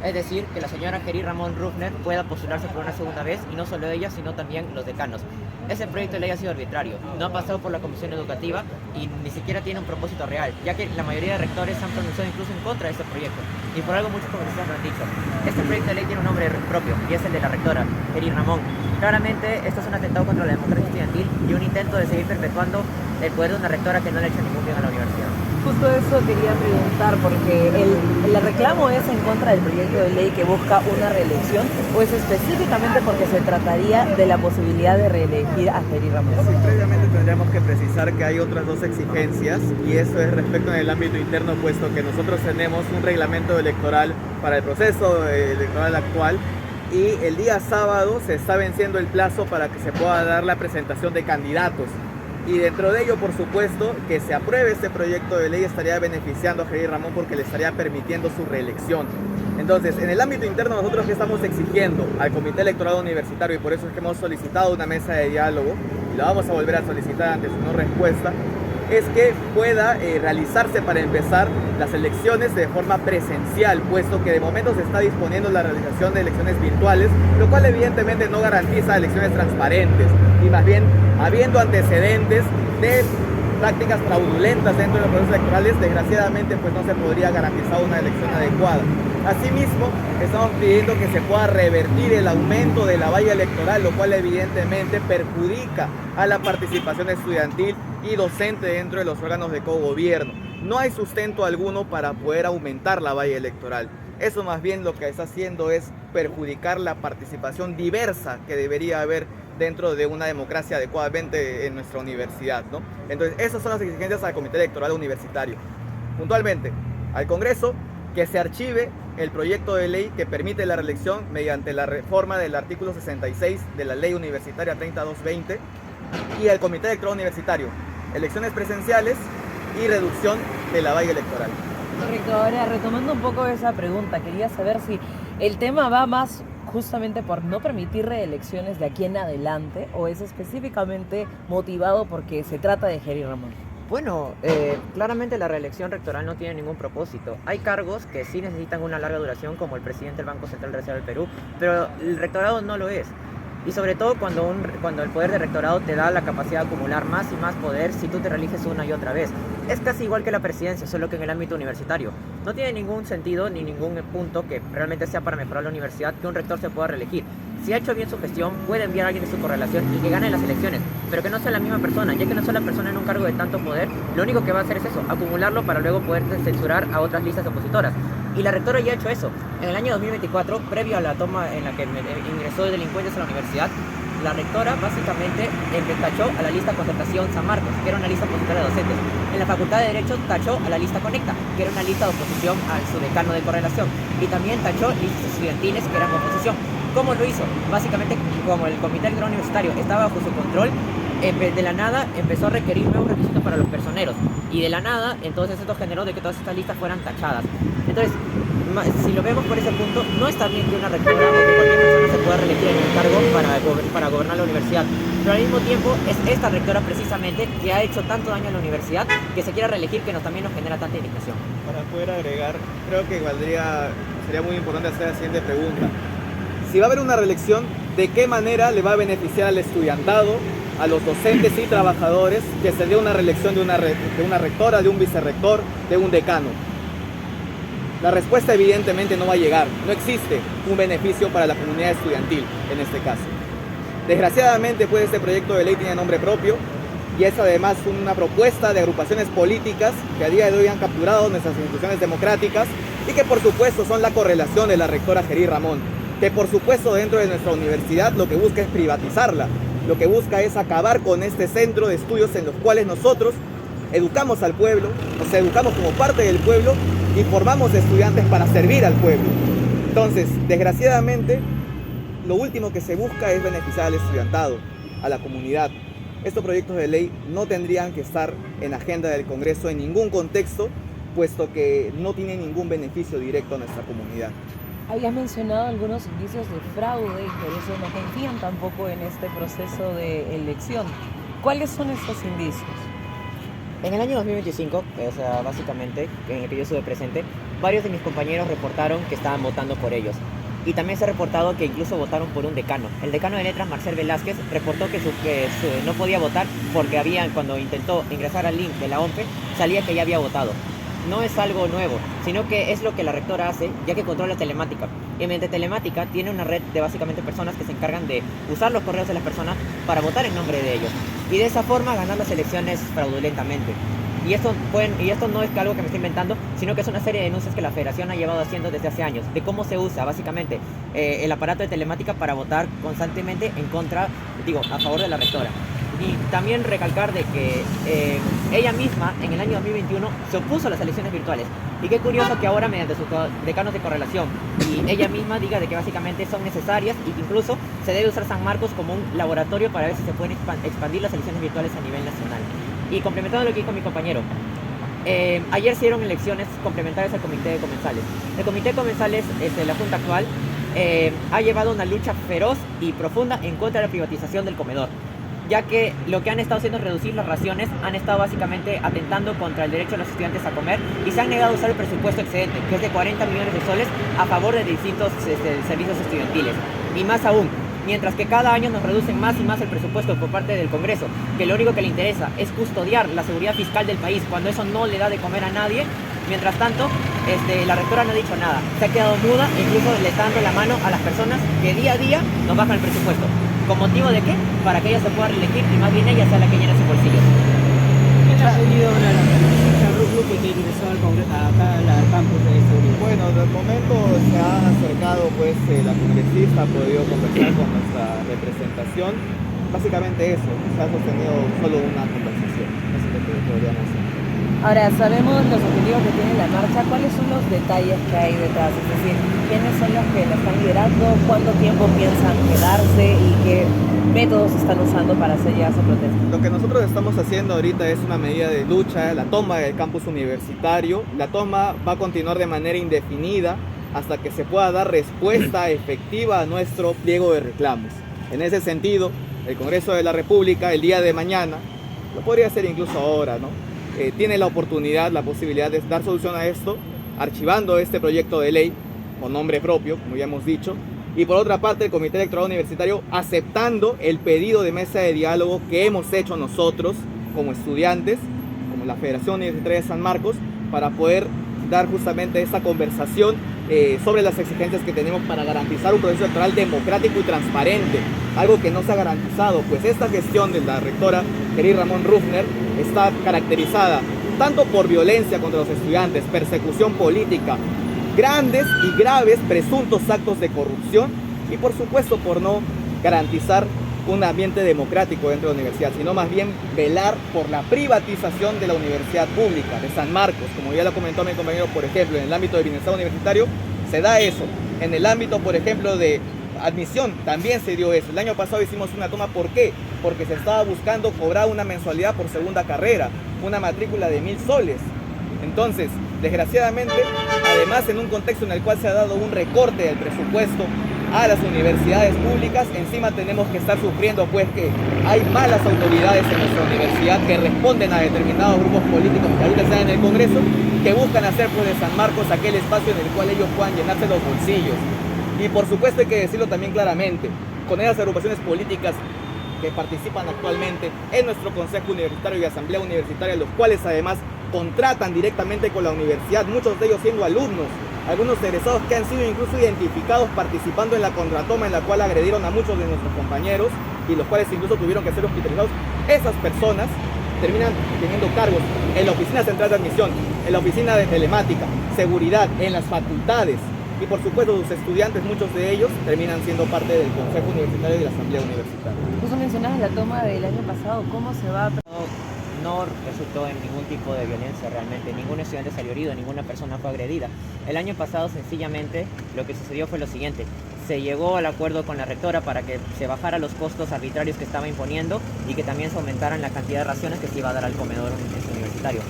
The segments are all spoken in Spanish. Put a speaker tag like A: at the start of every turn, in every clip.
A: Es decir, que la señora Geri Ramón Rufner pueda postularse por una segunda vez, y no solo ella, sino también los decanos. Ese proyecto de ley ha sido arbitrario, no ha pasado por la Comisión Educativa y ni siquiera tiene un propósito real, ya que la mayoría de rectores han pronunciado incluso en contra de este proyecto. Y por algo muchos congresistas lo han dicho. Este proyecto de ley tiene un nombre propio, y es el de la rectora, Geri Ramón. Claramente, esto es un atentado contra la democracia estudiantil y un intento de seguir perpetuando el poder de una rectora que no le ha hecho ningún bien a la universidad.
B: Justo eso quería preguntar, porque el reclamo es en contra del proyecto de ley que busca una reelección, o es específicamente porque se trataría de la posibilidad de reelegir a Geri Ramón.
C: Sí, previamente tendríamos que precisar que hay otras dos exigencias, y eso es respecto en el ámbito interno, puesto que nosotros tenemos un reglamento electoral para el proceso electoral actual, y el día sábado se está venciendo el plazo para que se pueda dar la presentación de candidatos. Y dentro de ello, por supuesto, que se apruebe este proyecto de ley estaría beneficiando a Geri Ramón porque le estaría permitiendo su reelección. Entonces, en el ámbito interno, nosotros que estamos exigiendo al Comité Electoral Universitario, y por eso es que hemos solicitado una mesa de diálogo, y la vamos a volver a solicitar ante su no respuesta, es que pueda realizarse para empezar las elecciones de forma presencial, puesto que de momento se está disponiendo la realización de elecciones virtuales, lo cual evidentemente no garantiza elecciones transparentes, y más bien habiendo antecedentes de prácticas fraudulentas dentro de los procesos electorales, desgraciadamente pues no se podría garantizar una elección adecuada. Asimismo, estamos pidiendo que se pueda revertir el aumento de la valla electoral, lo cual evidentemente perjudica a la participación estudiantil y docente dentro de los órganos de cogobierno. No hay sustento alguno para poder aumentar la valla electoral. Eso más bien lo que está haciendo es perjudicar la participación diversa que debería haber dentro de una democracia adecuadamente en nuestra universidad, ¿no? Entonces, esas son las exigencias al Comité Electoral Universitario. Puntualmente, al Congreso, que se archive el proyecto de ley que permite la reelección mediante la reforma del artículo 66 de la Ley Universitaria 3220, y al Comité Electoral Universitario, elecciones presenciales y reducción de la valla electoral.
B: Correcto. Ahora, retomando un poco esa pregunta, quería saber si el tema va más justamente por no permitir reelecciones de aquí en adelante, o es específicamente motivado porque se trata de Geri Ramón.
A: Bueno, claramente la reelección rectoral no tiene ningún propósito. Hay cargos que sí necesitan una larga duración, como el presidente del Banco Central de la Reserva del Perú, pero el rectorado no lo es. Y sobre todo cuando el poder de rectorado te da la capacidad de acumular más y más poder si tú te reeliges una y otra vez. Es casi igual que la presidencia, solo que en el ámbito universitario. No tiene ningún sentido ni ningún punto que realmente sea para mejorar la universidad que un rector se pueda reelegir. Si ha hecho bien su gestión, puede enviar a alguien de su correlación y que gane las elecciones, pero que no sea la misma persona, ya que una sola persona en un cargo de tanto poder, lo único que va a hacer es eso, acumularlo para luego poder censurar a otras listas opositoras. Y la rectora ya ha hecho eso. En el año 2024, previo a la toma en la que ingresó delincuentes a la universidad, la rectora básicamente tachó a la lista Concertación San Marcos, que era una lista opositora de docentes. En la Facultad de Derecho tachó a la lista Conecta, que era una lista de oposición al su decano de correlación. Y también tachó listas estudiantiles que eran oposición. ¿Cómo lo hizo? Básicamente, como el Comité Electoral Universitario estaba bajo su control, de la nada empezó a requerir nuevos requisitos para los personeros. Y de la nada, entonces esto generó de que todas estas listas fueran tachadas. Entonces, si lo vemos por ese punto, no está bien que una rectora o que cualquier persona se pueda reelegir en el cargo para gobernar la universidad. Pero al mismo tiempo, es esta rectora precisamente que ha hecho tanto daño a la universidad que se quiera reelegir, que también nos genera tanta indignación.
C: Para poder agregar, creo que sería muy importante hacer la siguiente pregunta. Si va a haber una reelección, ¿de qué manera le va a beneficiar al estudiantado, a los docentes y trabajadores que se dé una reelección de una rectora, de un vicerrector, de un decano? La respuesta evidentemente no va a llegar. No existe un beneficio para la comunidad estudiantil en este caso. Desgraciadamente, pues, este proyecto de ley tiene nombre propio, y es además una propuesta de agrupaciones políticas que a día de hoy han capturado nuestras instituciones democráticas y que por supuesto son la correlación de la rectora Geri Ramón, que por supuesto dentro de nuestra universidad lo que busca es privatizarla, lo que busca es acabar con este centro de estudios en los cuales nosotros educamos al pueblo, nos educamos como parte del pueblo y formamos estudiantes para servir al pueblo. Entonces, desgraciadamente, lo último que se busca es beneficiar al estudiantado, a la comunidad. Estos proyectos de ley no tendrían que estar en la agenda del Congreso en ningún contexto, puesto que no tienen ningún beneficio directo a nuestra comunidad.
B: Habías mencionado algunos indicios de fraude y por eso no confían tampoco en este proceso de elección. ¿Cuáles son esos indicios?
A: En el año 2025, o sea, básicamente, en el que yo estuve presente, varios de mis compañeros reportaron que estaban votando por ellos. Y también se ha reportado que incluso votaron por un decano. El decano de letras, Marcel Velázquez, reportó que no podía votar porque cuando intentó ingresar al link de la OMPE, salía que ya había votado. No es algo nuevo, sino que es lo que la rectora hace, ya que controla telemática. Y mediante telemática tiene una red de básicamente personas que se encargan de usar los correos de las personas para votar en nombre de ellos. Y de esa forma ganar las elecciones fraudulentamente. Y esto no es algo que me estoy inventando, sino que es una serie de denuncias que la Federación ha llevado haciendo desde hace años, de cómo se usa básicamente el aparato de telemática para votar constantemente a favor de la rectora. Y también recalcar de que ella misma en el año 2021 se opuso a las elecciones virtuales. Y qué curioso que ahora mediante sus decanos de correlación y ella misma diga de que básicamente son necesarias y que incluso se debe usar San Marcos como un laboratorio para ver si se pueden expandir las elecciones virtuales a nivel nacional. Y complementando lo que dijo mi compañero, ayer se dieron elecciones complementarias al Comité de Comensales. El Comité de Comensales, la Junta actual, ha llevado una lucha feroz y profunda en contra de la privatización del comedor, ya que lo que han estado haciendo es reducir las raciones, han estado básicamente atentando contra el derecho de los estudiantes a comer y se han negado a usar el presupuesto excedente, que es de 40 millones de soles, a favor de distintos servicios estudiantiles. Y más aún, mientras que cada año nos reducen más y más el presupuesto por parte del Congreso, que lo único que le interesa es custodiar la seguridad fiscal del país, cuando eso no le da de comer a nadie. Mientras tanto, la rectora no ha dicho nada, se ha quedado muda e incluso le está dando la mano a las personas que día a día nos bajan el presupuesto. ¿Con motivo de qué? Para que ella se pueda reelegir y más bien ella sea la que llene su bolsillo.
D: ¿Quién ha tenido una de las congresistas Ruth que ingresó acá al campus de seguridad?
C: Bueno, de momento se ha acercado la congresista, ha podido conversar con nuestra representación. Básicamente eso, se ha sostenido solo una conversación, así que podríamos decir.
B: Ahora, sabemos los objetivos que tiene la marcha, ¿cuáles son los detalles que hay detrás? Es decir, ¿quiénes son los que la están liderando? ¿Cuánto tiempo piensan quedarse? ¿Y qué métodos están usando para hacer llegar su protesta?
C: Lo que nosotros estamos haciendo ahorita es una medida de lucha, la toma del campus universitario. La toma va a continuar de manera indefinida hasta que se pueda dar respuesta efectiva a nuestro pliego de reclamos. En ese sentido, el Congreso de la República, el día de mañana, lo podría hacer incluso ahora, ¿no? Tiene la oportunidad, la posibilidad de dar solución a esto, archivando este proyecto de ley con nombre propio, como ya hemos dicho, y por otra parte el Comité Electoral Universitario aceptando el pedido de mesa de diálogo que hemos hecho nosotros como estudiantes, como la Federación Universitaria de San Marcos, para poder dar justamente esta conversación sobre las exigencias que tenemos para garantizar un proceso electoral democrático y transparente, algo que no se ha garantizado, pues esta gestión de la rectora Kerry Ramón Ruffner está caracterizada tanto por violencia contra los estudiantes, persecución política, grandes y graves presuntos actos de corrupción y por supuesto por no garantizar un ambiente democrático dentro de la universidad, sino más bien velar por la privatización de la universidad pública de San Marcos. Como ya lo comentó mi compañero, por ejemplo, en el ámbito de bienestar universitario se da eso. En el ámbito, por ejemplo, de admisión también se dio eso. El año pasado hicimos una toma, ¿por qué? Porque se estaba buscando cobrar una mensualidad por segunda carrera, una matrícula de 1.000 soles. Entonces, desgraciadamente, además en un contexto en el cual se ha dado un recorte del presupuesto a las universidades públicas, encima tenemos que estar sufriendo pues que hay malas autoridades en nuestra universidad que responden a determinados grupos políticos que ahorita están en el Congreso, que buscan hacer pues de San Marcos aquel espacio en el cual ellos puedan llenarse los bolsillos. Y por supuesto hay que decirlo también claramente, con esas agrupaciones políticas que participan actualmente en nuestro Consejo Universitario y Asamblea Universitaria, los cuales además contratan directamente con la universidad, muchos de ellos siendo alumnos, algunos egresados que han sido incluso identificados participando en la contratoma en la cual agredieron a muchos de nuestros compañeros y los cuales incluso tuvieron que ser hospitalizados. Esas personas terminan teniendo cargos en la Oficina Central de Admisión, en la Oficina de Telemática, Seguridad, en las facultades. Y por supuesto sus estudiantes, muchos de ellos, terminan siendo parte del Consejo Universitario y de la Asamblea Universitaria.
B: Justo mencionabas la toma del año pasado, ¿cómo se va a...
A: No resultó en ningún tipo de violencia realmente, ningún estudiante salió herido, ninguna persona fue agredida. El año pasado sencillamente lo que sucedió fue lo siguiente, se llegó al acuerdo con la rectora para que se bajara los costos arbitrarios que estaba imponiendo y que también se aumentaran la cantidad de raciones que se iba a dar al comedor universitario.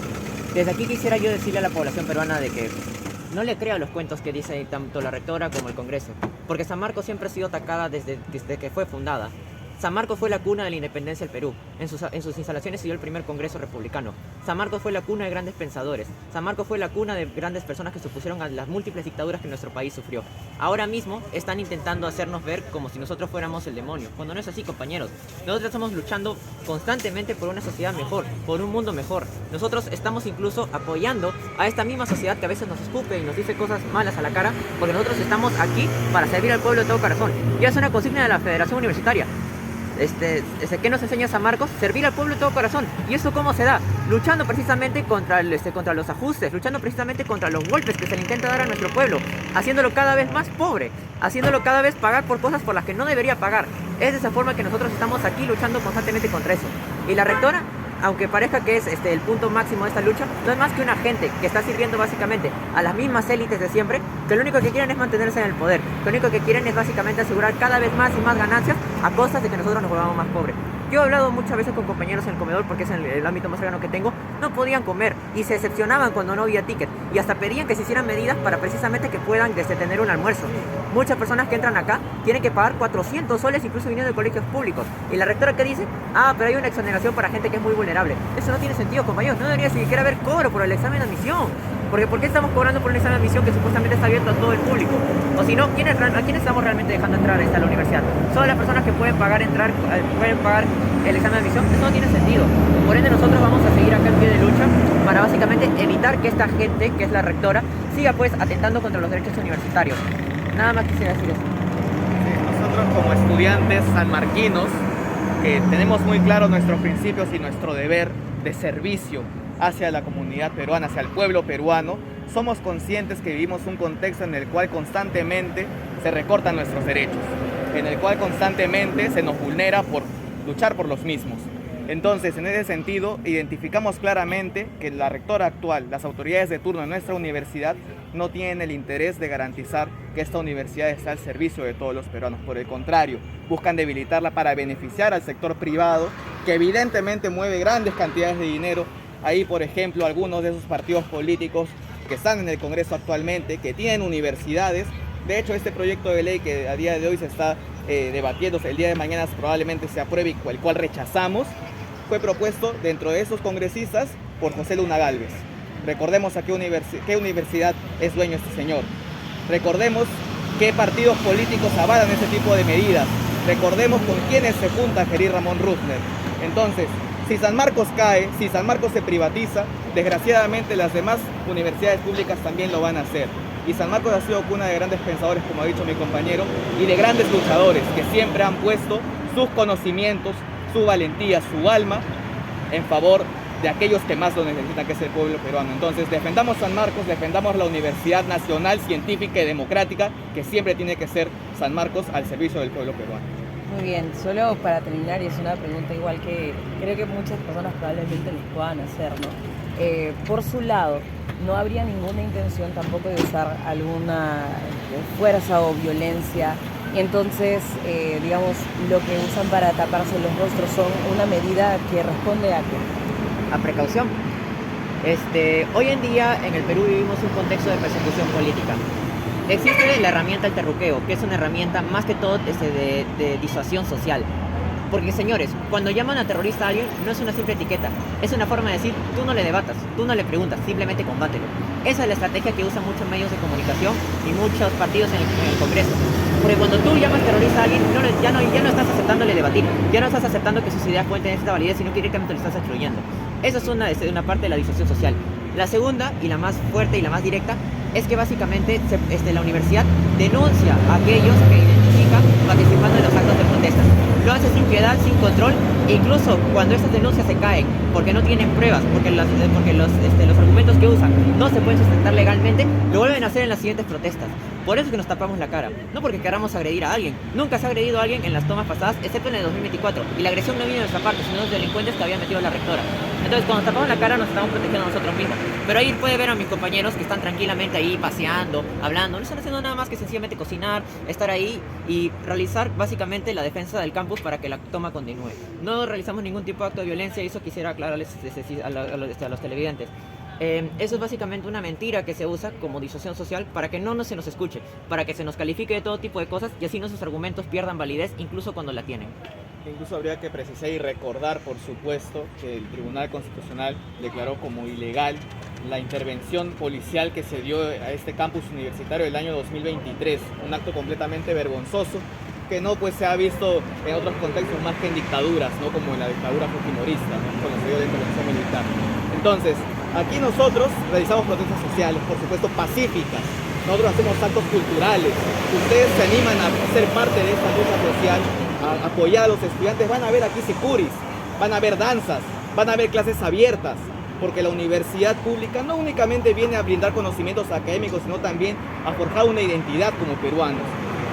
A: Desde aquí quisiera yo decirle a la población peruana de que no le crea los cuentos que dice tanto la rectora como el Congreso, porque San Marcos siempre ha sido atacada desde que fue fundada. San Marcos fue la cuna de la independencia del Perú. En sus instalaciones se dio el primer Congreso republicano. San Marcos fue la cuna de grandes pensadores. San Marcos fue la cuna de grandes personas que se opusieron a las múltiples dictaduras que nuestro país sufrió. Ahora mismo están intentando hacernos ver como si nosotros fuéramos el demonio, cuando no es así, compañeros. Nosotros estamos luchando constantemente por una sociedad mejor, por un mundo mejor. Nosotros estamos incluso apoyando a esta misma sociedad que a veces nos escupe y nos dice cosas malas a la cara, porque nosotros estamos aquí para servir al pueblo de todo corazón. Y es una consigna de la Federación Universitaria. ¿Qué nos enseña San Marcos? Servir al pueblo de todo corazón. ¿Y eso cómo se da? Luchando precisamente contra los ajustes, luchando precisamente contra los golpes que se le intenta dar a nuestro pueblo, haciéndolo cada vez más pobre, haciéndolo cada vez pagar por cosas por las que no debería pagar. Es de esa forma que nosotros estamos aquí luchando constantemente contra eso. Y la rectora, aunque parezca que es el punto máximo de esta lucha, no es más que un agente que está sirviendo básicamente a las mismas élites de siempre, que lo único que quieren es mantenerse en el poder, lo único que quieren es básicamente asegurar cada vez más y más ganancias a costas de que nosotros nos volvamos más pobres. Yo he hablado muchas veces con compañeros en el comedor, porque es el ámbito más cercano que tengo, no podían comer y se decepcionaban cuando no había ticket y hasta pedían que se hicieran medidas para precisamente que puedan tener un almuerzo. Muchas personas que entran acá tienen que pagar 400 soles incluso viniendo de colegios públicos. Y la rectora, ¿qué dice? Pero hay una exoneración para gente que es muy vulnerable. Eso no tiene sentido, compañeros. No debería siquiera haber cobro por el examen de admisión. Porque ¿por qué estamos cobrando por un examen de admisión que supuestamente está abierto a todo el público? O si no, ¿a quiénes estamos realmente dejando entrar a la universidad? Solo las personas que pueden pagar pueden pagar el examen de admisión. Eso no tiene sentido. Por ende, nosotros vamos a seguir acá en pie de lucha para básicamente evitar que esta gente, que es la rectora, siga pues atentando contra los derechos universitarios. Nada más quisiera decir eso.
C: Nosotros como estudiantes sanmarquinos, que tenemos muy claro nuestros principios y nuestro deber de servicio hacia la comunidad peruana, hacia el pueblo peruano, somos conscientes que vivimos un contexto en el cual constantemente se recortan nuestros derechos, en el cual constantemente se nos vulnera por luchar por los mismos. Entonces, en ese sentido, identificamos claramente que la rectora actual, las autoridades de turno de nuestra universidad, no tienen el interés de garantizar que esta universidad esté al servicio de todos los peruanos. Por el contrario, buscan debilitarla para beneficiar al sector privado, que evidentemente mueve grandes cantidades de dinero. Ahí, por ejemplo, algunos de esos partidos políticos que están en el Congreso actualmente, que tienen universidades. De hecho, este proyecto de ley que a día de hoy se está debatiendo, el día de mañana probablemente se apruebe y el cual rechazamos, fue propuesto dentro de esos congresistas por José Luna Gálvez. Recordemos a qué universidad es dueño este señor. Recordemos qué partidos políticos avalan ese tipo de medidas. Recordemos con quiénes se junta Gerir Ramón Rufner. Entonces, si San Marcos cae, si San Marcos se privatiza, desgraciadamente las demás universidades públicas también lo van a hacer. Y San Marcos ha sido cuna de grandes pensadores, como ha dicho mi compañero, y de grandes luchadores que siempre han puesto sus conocimientos, su valentía, su alma en favor de aquellos que más lo necesitan, que es el pueblo peruano. Entonces, defendamos San Marcos, defendamos la Universidad Nacional, Científica y Democrática, que siempre tiene que ser San Marcos al servicio del pueblo peruano.
B: Muy bien, solo para terminar, y es una pregunta igual que creo que muchas personas probablemente les puedan hacer, ¿no? Por su lado, ¿no habría ninguna intención tampoco de usar alguna fuerza o violencia? Y entonces, digamos, lo que usan para taparse los rostros son una medida que responde a qué?
A: A precaución. Hoy en día en el Perú vivimos un contexto de persecución política. Existe la herramienta del terruqueo, que es una herramienta más que todo de disuasión social. Porque, señores, cuando llaman a terrorista a alguien, no es una simple etiqueta. Es una forma de decir, tú no le debatas, tú no le preguntas, simplemente combátelo. Esa es la estrategia que usan muchos medios de comunicación y muchos partidos en el Congreso. Porque cuando tú llamas terrorista a alguien, ya no estás aceptándole debatir, ya no estás aceptando que sus ideas pueden tener esta validez, sino que directamente lo estás excluyendo. Eso es una parte de la disuasión social. La segunda, y la más fuerte y la más directa, es que básicamente la universidad denuncia a aquellos que identifican participando en los actos de protesta. Lo hace sin piedad, sin control, e incluso cuando esas denuncias se caen porque no tienen pruebas, porque los argumentos que usan no se pueden sustentar legalmente, lo vuelven a hacer en las siguientes protestas. Por eso es que nos tapamos la cara, no porque queramos agredir a alguien. Nunca se ha agredido a alguien en las tomas pasadas, excepto en el 2024, y la agresión no viene de nuestra parte, sino de los delincuentes que había metido la rectora. Entonces, cuando tapamos la cara, nos estamos protegiendo a nosotros mismos. Pero ahí puede ver a mis compañeros que están tranquilamente ahí paseando, hablando, no están haciendo nada más que sencillamente cocinar, estar ahí y realizar básicamente la defensa del campus para que la toma continúe. No realizamos ningún tipo de acto de violencia, y eso quisiera aclararles a los televidentes. Eso es básicamente una mentira que se usa como disuasión social para que no se nos escuche, para que se nos califique de todo tipo de cosas y así nuestros argumentos pierdan validez incluso cuando la tienen.
C: que incluso habría que precisar y recordar, por supuesto, que el Tribunal Constitucional declaró como ilegal la intervención policial que se dio a este campus universitario el año 2023, un acto completamente vergonzoso que no pues se ha visto en otros contextos más que en dictaduras, ¿no? Como en la dictadura fujimorista, ¿no? Cuando se dio la intervención militar. Entonces, aquí nosotros realizamos protestas sociales, por supuesto pacíficas. Nosotros hacemos actos culturales. Ustedes se animan a ser parte de esta lucha social, a apoyar a los estudiantes. Van a ver aquí sicuris, van a ver danzas, van a ver clases abiertas, porque la universidad pública no únicamente viene a brindar conocimientos académicos, sino también a forjar una identidad como peruanos.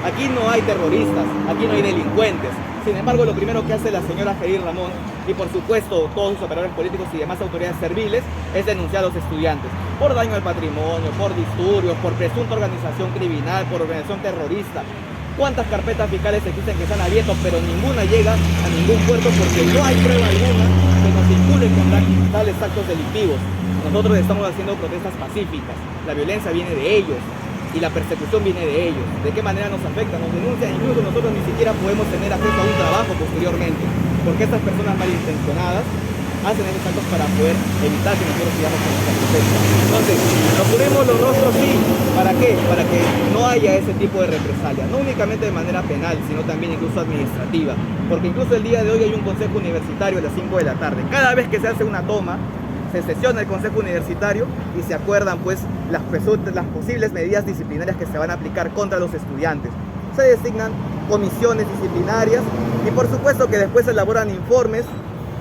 C: Aquí no hay terroristas, aquí no hay delincuentes. Sin embargo, lo primero que hace la señora Gerir Ramón y por supuesto todos sus operadores políticos y demás autoridades serviles es denunciar a los estudiantes por daño al patrimonio, por disturbios, por presunta organización criminal, por organización terrorista. ¿Cuántas carpetas fiscales existen que están abiertas, pero ninguna llega a ningún puerto porque no hay prueba alguna que nos vincule con tales actos delictivos? Nosotros estamos haciendo protestas pacíficas, la violencia viene de ellos y la persecución viene de ellos. ¿De qué manera nos afecta? Nos denuncian, incluso nosotros ni siquiera podemos tener acceso a un trabajo posteriormente, porque estas personas malintencionadas hacen esos actos para poder evitar que nosotros sigamos con nuestra protesta. Entonces, nos cubrimos los rostros, sí. ¿Para qué? Para que no haya ese tipo de represalia, no únicamente de manera penal, sino también incluso administrativa, porque incluso el día de hoy hay un consejo universitario a las 5 de la tarde. Cada vez que se hace una toma, se sesiona el consejo universitario y se acuerdan pues las posibles medidas disciplinarias que se van a aplicar contra los estudiantes. Se designan comisiones disciplinarias y por supuesto que después se elaboran informes,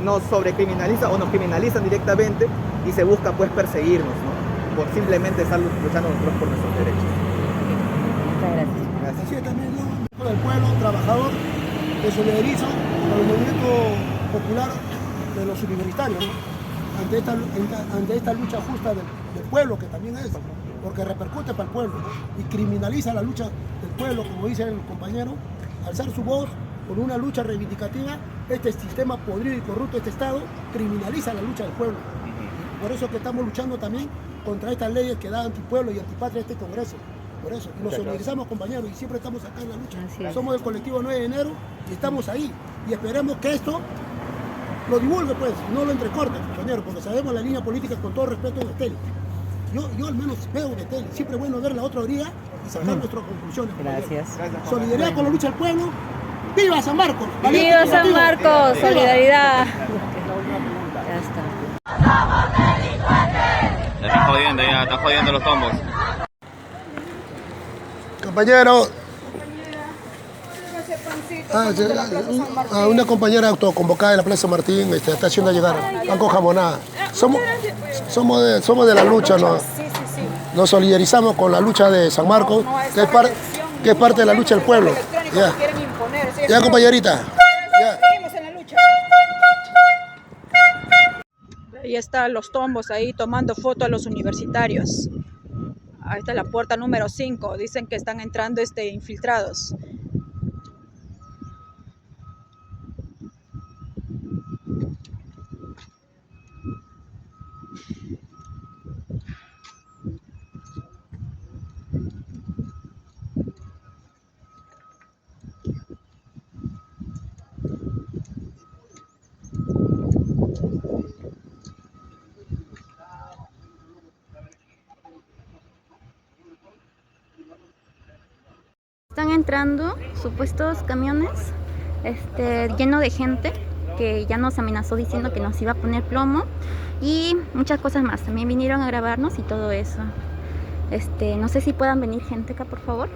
C: nos sobrecriminalizan o nos criminalizan directamente y se busca pues perseguirnos, ¿no? Por simplemente estar luchando nosotros por nuestros derechos.
B: Muchas gracias.
E: Así es también yo, del pueblo, trabajador, me solidarizo con el movimiento popular de los universitarios, ¿no? Ante esta lucha justa del pueblo, que también es, porque repercute para el pueblo, ¿no? Y criminaliza la lucha del pueblo, como dice el compañero, alzar su voz por una lucha reivindicativa. Este sistema podrido y corrupto, este Estado, criminaliza la lucha del pueblo. Por eso que estamos luchando también contra estas leyes que da antipueblo y antipatria a este Congreso. Por eso, y nos solidarizamos, compañeros, y siempre estamos acá en la lucha. Somos del colectivo 9 de enero y estamos ahí. Y esperemos que esto lo divulgue, pues, no lo entrecorte, compañero, porque sabemos la línea política, con todo respeto, de Betel. Yo al menos veo Betel. Siempre es bueno ver la otra orilla y sacar nuestras conclusiones.
B: Gracias.
E: Solidaridad con la lucha del pueblo. ¡Viva San Marcos!
F: ¡Viva San Marcos! ¡Solidaridad!
B: Ya está.
G: Ya están jodiendo, ya están jodiendo los tombos.
E: Compañero. Una compañera autoconvocada en la Plaza Martín está haciendo llegar pan con jamonada. Somos de la lucha, ¿no? Nos solidarizamos con la lucha de San Marcos, que es parte de la lucha del pueblo. Ya, compañerita. Ya.
F: Ahí están los tombos ahí tomando foto a los universitarios. Ahí está la puerta número 5. Dicen que están entrando infiltrados.
H: Están entrando supuestos camiones llenos de gente que ya nos amenazó diciendo que nos iba a poner plomo y muchas cosas más. También vinieron a grabarnos y todo eso. No sé si puedan venir gente acá, por favor.